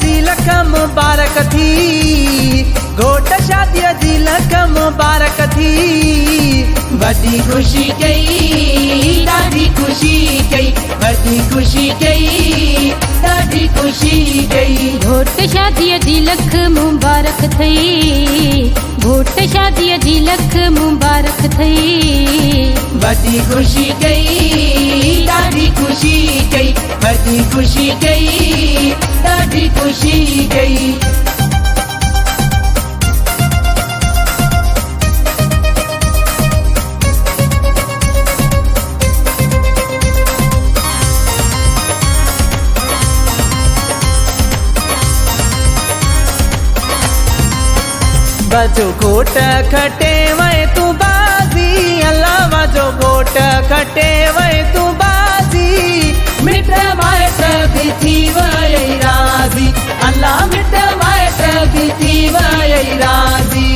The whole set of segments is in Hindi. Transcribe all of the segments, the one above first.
जी लख मुबारक थी, घोट शादी जी लख मुबारक थी। वॾी ख़ुशी कई ॾाढी ख़ुशी कई, वॾी ख़ुशी कई ॾाढी ख़ुशी कई। घोट शादी जी लख मुबारक थई, घोट शादी जी लख मुबारक थई। वॾी ख़ुशी कई ॾाढी ख़ुशी कई, वॾी ख़ुशी कई ॾाढी ख़ुशी कई। बजो घोट खटे वए तू बाजी, अल्लाह बजो घोट खटे वए तू बाजी। मिट माइट भी थी वई राज़ी, अल्लाह मिट माइट भी थी वई राज़ी।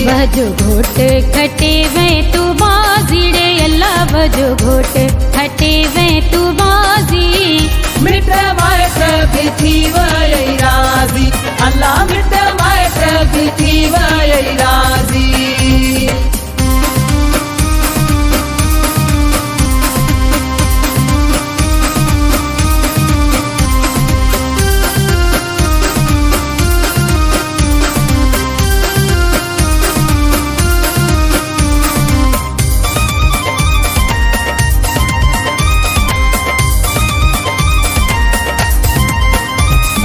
बजो घोट खटे वे तू बाजी रे अल्लाह, बजो घोट खटे वे तू बाजी। मिट माइट भी थी वई राज़ी, अल्लाह मिट माइट भी थी वई राज़ी।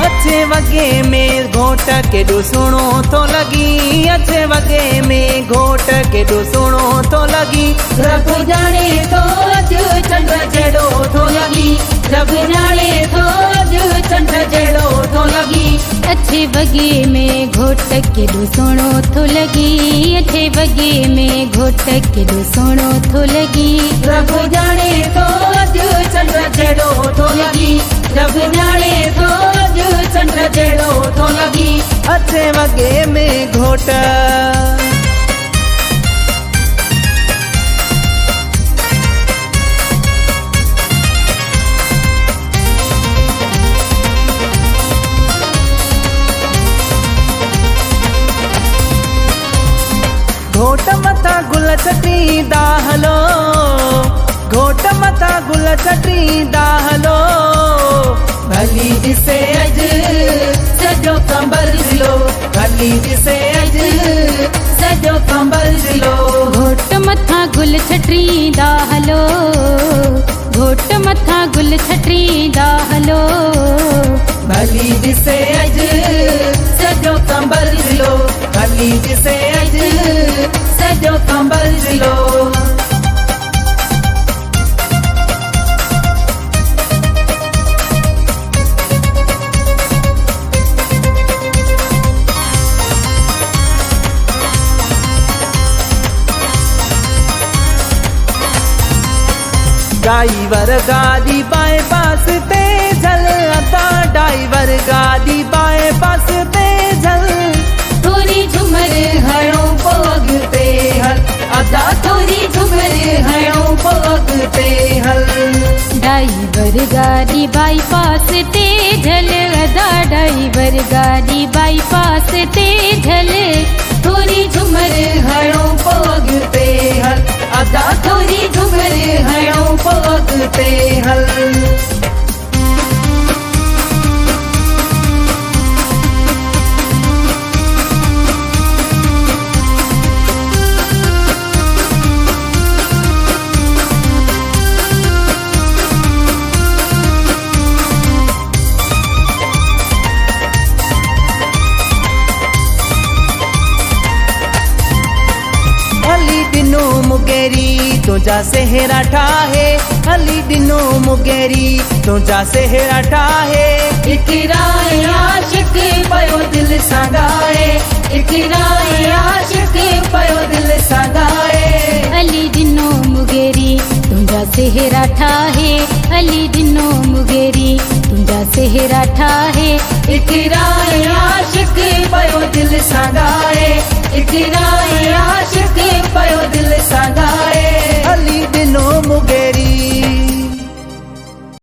अच्छे वगे में घोट केॾो सुहिणो थो लॻी, अच्छे वगे में घोट केॾो सुहिणो थो लॻी। रब जाने थो अॼु चंड जहिड़ो थो लॻी, रब जाने थो अॼु चंड जहिड़ो थो लॻी। अच्छे वगे में घोट केॾो सुहिणो थो लॻी, अच्छे वगे में घोट केॾो सुहिणो थो लॻी। रब जाने थो अॼु चंड जहिड़ो थो लॻी, रब जाने थो अॼु चंड जहिड़ो थो लॻी। अच्छे वगे में घोट घोट मथा गुल छटींदा हलो, घोट मथा गुल छटींदा हलो। भली ॾिसे अॼु सॼो कंबल ज़िलो, भली ॾिसे अॼु सॼो कंबल ज़िलो। घोट मथा गुल छटींदा हलो, घोट मथा गुल छटींदा हलो। भली ॾिसे अॼु सॼो कंबल ज़िलो, भली ॾिसे अॼु सॼो कंबल ज़िलो। ड्राइवर गाड़ी बाईपास ते झल, अदा ड्राइवर गाड़ी बाईपास ते झल। थोरी झुमर हणो पोइ अॻिते हल, अदा थोरी झुमर हणो पोइ अॻिते हल। ड्राइवर गाड़ी बाईपास ते झल, अदा ड्राइवर गाड़ी बाईपास ते झल। थोरी झुमर हणो पोइ अॻिते हल, अदा थोरी झुमर हणो पोइ अॻिते हल। मुगेरी तुझा सेहरा ठाहे, हली दिनो मुगेरी तुझा सेहरा ठाहे। इकरार आशिक पयो दिल सां गाए, इकरार आशिक पयो दिल सां गाए। अली दिनो मुगेरी तुझा सेहरा ठाहे, अली दिनो मुगेरी तुझा सेहरा ठाहे। इकरार आशिक पयो दिल सां गाए, इकरार